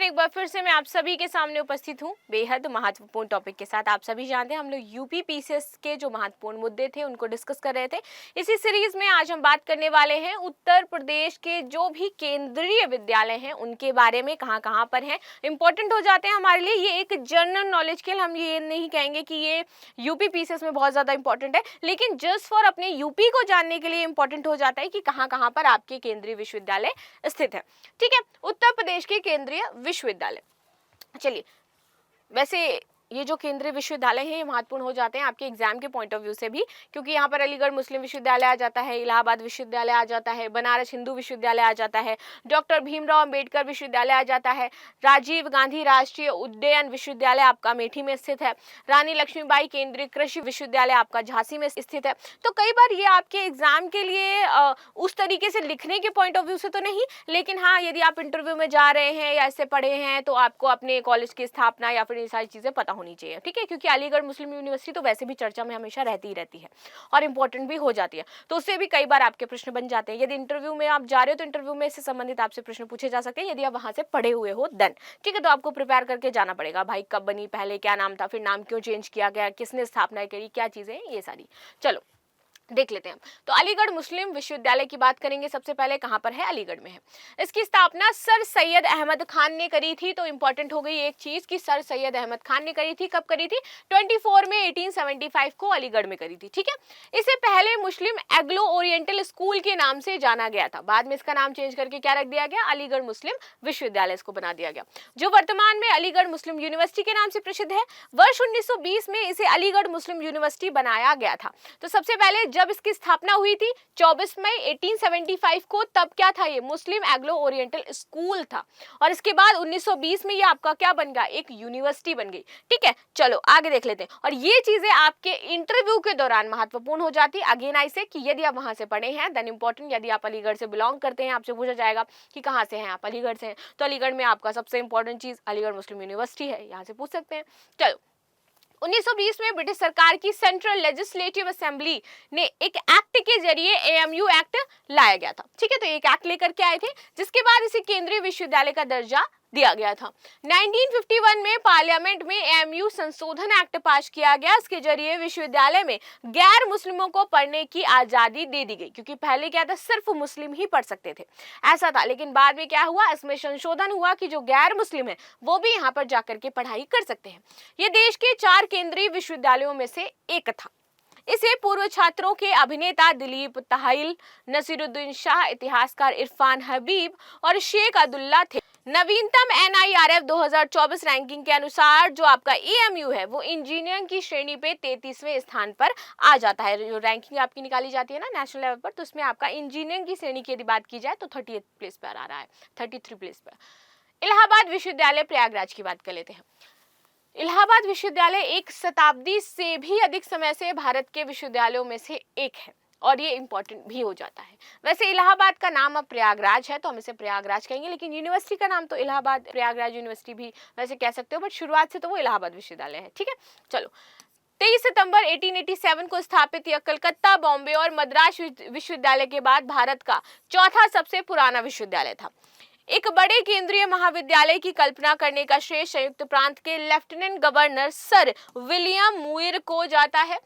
एक बार फिर से मैं आप सभी के सामने उपस्थित हूँ बेहद महत्वपूर्ण टॉपिक के साथ। आप सभी जानते हैं हम लोग यूपी पीसीएस के जो महत्वपूर्ण मुद्दे थे उनको डिस्कस कर रहे थे। इसी सीरीज में आज हम बात करने वाले हैं उत्तर प्रदेश के जो भी केंद्रीय विद्यालय हैं उनके बारे में, कहाँ कहाँ पर हैं, इंपॉर्टेंट हो जाते हैं हमारे लिए। ये एक जनरल नॉलेज के लिए हम ये नहीं कहेंगे कि ये यूपी पीसीएस में बहुत ज़्यादा इंपॉर्टेंट है, लेकिन जस्ट फॉर अपने यूपी को जानने के लिए इंपॉर्टेंट हो जाता है कि कहाँ कहाँ पर आपके केंद्रीय विश्वविद्यालय स्थित है। ठीक है, उत्तर प्रदेश के केंद्रीय विश्वविद्यालय। चलिए, वैसे ये जो केंद्रीय विश्वविद्यालय है ये महत्वपूर्ण हो जाते हैं आपके एग्जाम के पॉइंट ऑफ व्यू से भी, क्योंकि यहाँ पर अलीगढ़ मुस्लिम विश्वविद्यालय आ जाता है, इलाहाबाद विश्वविद्यालय आ जाता है, बनारस हिंदू विश्वविद्यालय आ जाता है, डॉक्टर भीमराव अंबेडकर विश्वविद्यालय आ जाता है, राजीव गांधी राष्ट्रीय उद्यान विश्वविद्यालय आपका अमेठी में स्थित है, रानी लक्ष्मीबाई केंद्रीय कृषि विश्वविद्यालय आपका झांसी में स्थित है। तो कई बार ये आपके एग्जाम के लिए उस तरीके से लिखने के पॉइंट ऑफ व्यू से तो नहीं, लेकिन हाँ यदि आप इंटरव्यू में जा रहे हैं या ऐसे पढ़े हैं तो आपको अपने कॉलेज की स्थापना या फिर ये सारी चीजें पता होनी चाहिए। ठीक है, क्योंकि अलीगढ़ मुस्लिम यूनिवर्सिटी तो वैसे भी चर्चा में हमेशा रहती ही रहती है और इंपॉर्टेंट भी हो जाती है, तो उससे भी कई बार आपके प्रश्न बन जाते हैं। यदि इंटरव्यू में आप जा रहे हो तो इंटरव्यू में इससे संबंधित आपसे प्रश्न पूछे जा सकते हैं यदि आप वहां से पढ़े हुए हो देन। ठीक है, तो आपको प्रिपेयर करके जाना पड़ेगा, भाई कब बनी, पहले क्या नाम था, फिर नाम क्यों चेंज किया गया, किसने स्थापना करी, क्या चीजें, ये सारी चलो देख लेते हैं। तो अलीगढ़ मुस्लिम विश्वविद्यालय की बात करेंगे। सबसे पहले कहां पर है, अलीगढ़ में है। इसकी स्थापना सर सैयद अहमद खान ने करी थी। तो इंपॉर्टेंट हो गई एक चीज कि सर सैयद अहमद खान ने करी थी। कब करी थी? 24 में 1875 को अलीगढ़ में करी थी। ठीक है, इसे पहले मुस्लिम एग्लो ओरिएंटल स्कूल के नाम से जाना गया था, बाद में इसका नाम चेंज करके क्या रख दिया गया, अलीगढ़ मुस्लिम विश्वविद्यालय इसको बना दिया गया, जो वर्तमान में अलीगढ़ मुस्लिम यूनिवर्सिटी के नाम से प्रसिद्ध है। वर्ष 1920 में इसे अलीगढ़ मुस्लिम यूनिवर्सिटी बनाया गया था। तो सबसे पहले जब इसकी स्थापना हुई थी 24 मई 1875 को, तब क्या था, ये मुस्लिम एग्लो ओरिएंटल स्कूल था, और इसके बाद 1920 में ये आपका क्या बन गया, एक यूनिवर्सिटी बन गई। ठीक है, चलो आगे देख लेते हैं। और ये चीजें आपके इंटरव्यू के दौरान महत्वपूर्ण हो जाती है। अगेन आई से कि यदि आप वहां से पढ़े हैं देन इंपॉर्टेंट, यदि आप अलीगढ़ से बिलोंग करते हैं आपसे पूछा जाएगा कि कहां से हैं आप, अलीगढ़ से हैं, तो अलीगढ़ में आपका सबसे इंपॉर्टेंट चीज अलीगढ़ मुस्लिम यूनिवर्सिटी है, यहाँ से पूछ सकते हैं। चलो, 1920 में ब्रिटिश सरकार की सेंट्रल लेजिस्लेटिव असेंबली ने एक एक्ट के जरिए एएमयू एक्ट लाया गया था। ठीक है, तो एक एक्ट लेकर के आए थे जिसके बाद इसे केंद्रीय विश्वविद्यालय का दर्जा दिया गया था। 1951 में पार्लियामेंट में एएमयू संशोधन एक्ट पास किया गया। इसके जरिए विश्वविद्यालय में गैर मुस्लिमों को पढ़ने की आजादी दे दी गई, क्योंकि पहले क्या था, सिर्फ मुस्लिम ही पढ़ सकते थे, ऐसा था। लेकिन बाद में क्या हुआ, इसमें संशोधन हुआ कि जो गैर मुस्लिम है वो भी यहाँ पर जाकर के पढ़ाई कर सकते हैं। ये देश के 4 केंद्रीय विश्वविद्यालयों में से एक था। इसे पूर्व छात्रों के अभिनेता दिलीप ताहिल, नसीरुद्दीन शाह, इतिहासकार इरफान हबीब और शेख अब्दुल्ला थे। नवीनतम एनआईआरएफ 2024 रैंकिंग के अनुसार जो आपका एएमयू है वो इंजीनियरिंग की श्रेणी पे 33वें स्थान पर आ जाता है। जो रैंकिंग आपकी निकाली जाती है ना नेशनल लेवल पर, तो उसमें आपका इंजीनियरिंग की श्रेणी की यदि बात की जाए तो 38 प्लेस पर आ रहा है, 33 प्लेस पर। इलाहाबाद विश्वविद्यालय प्रयागराज की बात कर लेते हैं। इलाहाबाद विश्वविद्यालय एक शताब्दी से भी अधिक समय से भारत के विश्वविद्यालयों में से एक है और ये इंपॉर्टेंट भी हो जाता है। वैसे इलाहाबाद का नाम अब प्रयागराज है तो हम इसे प्रयागराज कहेंगे, लेकिन यूनिवर्सिटी का नाम तो इलाहाबाद प्रयागराज यूनिवर्सिटी भी वैसे कह सकते हो, बट शुरुआत से तो वो इलाहाबाद विश्वविद्यालय है। ठीक है, चलो, 23 सितंबर 1887 को स्थापित यह कलकत्ता, बॉम्बे और मद्रास विश्वविद्यालय के बाद भारत का चौथा सबसे पुराना विश्वविद्यालय था। एक बड़े केंद्रीय महाविद्यालय की कल्पना करने का श्रेय संयुक्त प्रांत के lieutenant governor sir William Muir को जाता है।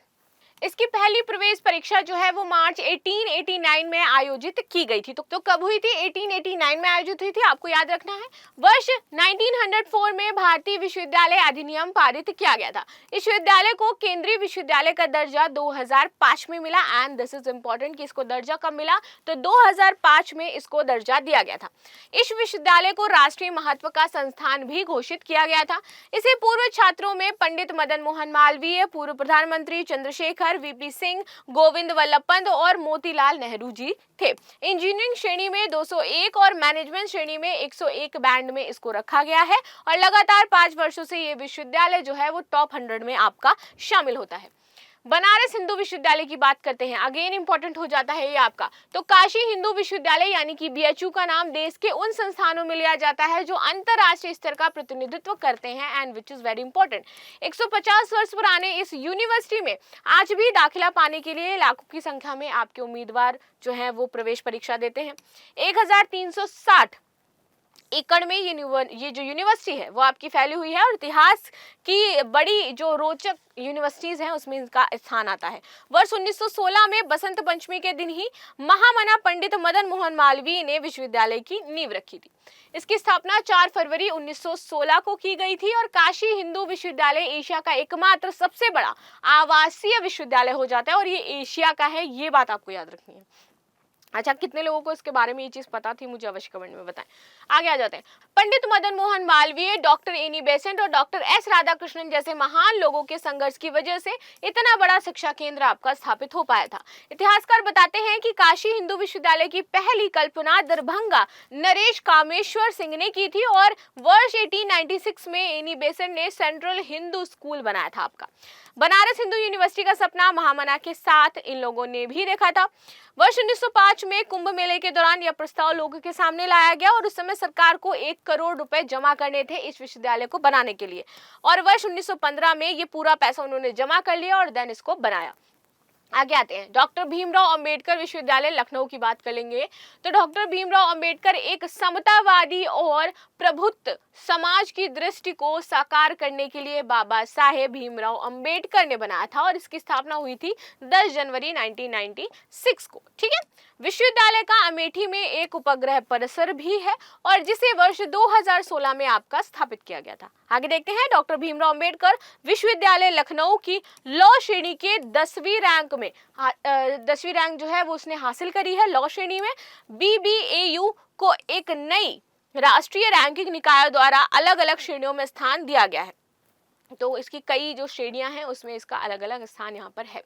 इसकी पहली प्रवेश परीक्षा जो है वो मार्च 1889 में आयोजित की गई थी। तो कब हुई थी? 1889 में आयोजित हुई थी, आपको याद रखना है। वर्ष 1904 में भारतीय विश्वविद्यालय अधिनियम पारित किया गया था। इस विश्वविद्यालय को केंद्रीय विश्वविद्यालय का दर्जा 2005 में मिला, एंड दिस इज इंपॉर्टेंट कि इसको दर्जा कब मिला, तो 2005 में इसको दर्जा दिया गया था। इस विश्वविद्यालय को राष्ट्रीय महत्व का संस्थान भी घोषित किया गया था। इसे पूर्व छात्रों में पंडित मदन मोहन मालवीय, पूर्व प्रधानमंत्री चंद्रशेखर, वीपी सिंह, गोविंद वल्लभ पंत और मोतीलाल नेहरू जी थे। इंजीनियरिंग श्रेणी में 201 और मैनेजमेंट श्रेणी में 101 बैंड में इसको रखा गया है, और लगातार 5 वर्षों से ये विश्वविद्यालय जो है वो टॉप 100 में आपका शामिल होता है। बनारस हिंदू विश्वविद्यालय की बात करते हैं, अगेन इंपॉर्टेंट हो जाता है ये आपका। तो काशी हिंदू विश्वविद्यालय यानी कि बीएचयू का नाम देश के उन संस्थानों में लिया जाता है जो अंतरराष्ट्रीय स्तर का प्रतिनिधित्व करते हैं, and which is very important. 150 वर्ष पुराने इस यूनिवर्सिटी में आज भी दाखिला पाने के लिए लाखों की संख्या में आपके उम्मीदवार जो है वो प्रवेश परीक्षा देते हैं। 1360 एकड़ में ये जो यूनिवर्सिटी है वो आपकी फैली हुई है और इतिहास की बड़ी जो रोचक यूनिवर्सिटीज हैं उसमें इनका स्थान आता है। वर्ष 1916 में बसंत पंचमी के दिन ही महामना पंडित मदन मोहन मालवीय ने विश्वविद्यालय की नींव रखी थी। इसकी स्थापना 4 फरवरी 1916 को की गई थी और काशी हिंदू विश्वविद्यालय एशिया का एकमात्र सबसे बड़ा आवासीय विश्वविद्यालय हो जाता है और ये एशिया का है, ये बात आपको याद रखनी है। अच्छा, कितने लोगों को इसके बारे में ये चीज पता थी, मुझे अवश्य कमेंट में बताएं। आगे आ जाते हैं। Pandit Madan Mohan Malviya, doctor Annie Besant और डॉक्टर एस राधाकृष्णन जैसे महान लोगों के संघर्ष की वजह से इतना बड़ा शिक्षा केंद्र आपका स्थापित हो पाया था। इतिहासकार बताते हैं कि काशी हिंदू विश्वविद्यालय की पहली कल्पना दरभंगा नरेश कामेश्वर सिंह ने की थी और वर्ष 1896 में एनी बेसेंट ने सेंट्रल हिंदू स्कूल बनाया था आपका। बनारस हिंदू यूनिवर्सिटी का सपना महामना के साथ इन लोगों ने भी देखा था। वर्ष 1905 में कुंभ मेले के दौरान यह प्रस्ताव लोगों के सामने लाया गया और उस समय सरकार को 1 करोड़ रुपए जमा करने थे इस विश्वविद्यालय को बनाने के लिए और वर्ष 1915 में ये पूरा पैसा उन्होंने जमा कर लिया और देन इसको बनाया। आगे आते हैं। डॉक्टर भीमराव अंबेडकर विश्वविद्यालय लखनऊ की बात करेंगे तो डॉक्टर भीमराव अंबेडकर एक समतावादी और प्रभुत्व समाज की दृष्टि को साकार करने के लिए बाबा साहेब भीमराव अंबेडकर ने बनाया था और इसकी स्थापना हुई थी 10 जनवरी 1996 को। ठीक है। विश्वविद्यालय का अमेठी में एक उपग्रह परिसर भी है और जिसे वर्ष 2016 में आपका स्थापित किया गया था। आगे देखते हैं। डॉक्टर भीमराव अंबेडकर विश्वविद्यालय लखनऊ की लॉ श्रेणी के 10वीं रैंक में 10वीं रैंक जो है वो उसने हासिल करी है लॉ श्रेणी में। BBAU को एक नई राष्ट्रीय रैंकिंग निकाय द्वारा अलग अलग श्रेणियों में स्थान दिया गया है, तो इसकी कई जो श्रेणियां हैं उसमें इसका अलग अलग स्थान यहाँ पर है।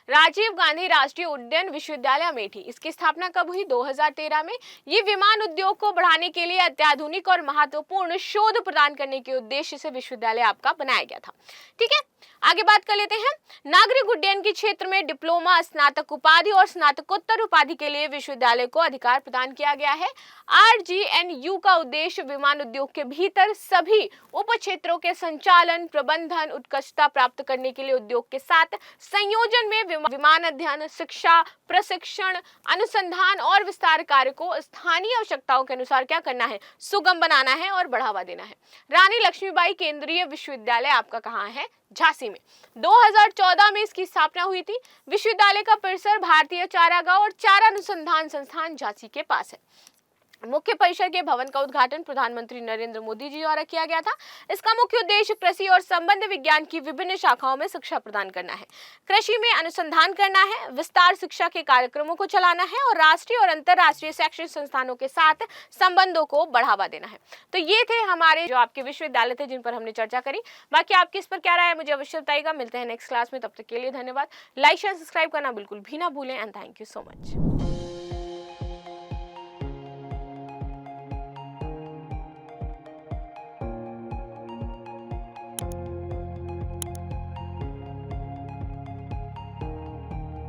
राजीव गांधी राष्ट्रीय उड्डयन विश्वविद्यालय अमेठी, इसकी स्थापना कब हुई? 2013 में। ये विमान उद्योग को बढ़ाने के लिए अत्याधुनिक और महत्वपूर्ण शोध प्रदान करने के उद्देश्य से विश्वविद्यालय आपका बनाया गया था। ठीक है। आगे बात कर लेते हैं। नागरिक उड्डयन के क्षेत्र में डिप्लोमा, स्नातक उपाधि और स्नातकोत्तर उपाधि के लिए विश्वविद्यालय को अधिकार प्रदान किया गया है। RGNU का उद्देश्य विमान उद्योग के भीतर सभी उप क्षेत्रों के संचालन, प्रबंधन, उत्कृष्टता प्राप्त करने के लिए उद्योग के साथ संयोजन में विमान अध्ययन, शिक्षा, प्रशिक्षण, अनुसंधान और विस्तार कार्य को स्थानीय आवश्यकताओं के अनुसार क्या करना है? सुगम बनाना है और बढ़ावा देना है। रानी लक्ष्मीबाई केंद्रीय विश्वविद्यालय आपका कहाँ है? झांसी में। 2014 में इसकी स्थापना हुई थी। विश्वविद्यालय का परिसर भारतीय चारागाह और चारा अनुसंधान संस्थान झांसी के पास है। मुख्य परिसर के भवन का उद्घाटन प्रधानमंत्री नरेंद्र मोदी जी द्वारा किया गया था। इसका मुख्य उद्देश्य कृषि और संबंध विज्ञान की विभिन्न शाखाओं में शिक्षा प्रदान करना है, कृषि में अनुसंधान करना है, विस्तार शिक्षा के कार्यक्रमों को चलाना है और राष्ट्रीय और अंतर्राष्ट्रीय शैक्षणिक संस्थानों के साथ संबंधों को बढ़ावा देना है। तो ये थे हमारे जो आपके विश्वविद्यालय थे जिन पर हमने चर्चा करी। बाकी आपकी इस पर क्या राय है मुझे अवश्य बताइएगा। मिलते हैं नेक्स्ट क्लास में, तब तक के लिए धन्यवाद। लाइक शेयर सब्सक्राइब करना बिल्कुल भी ना भूलें and thank you so much.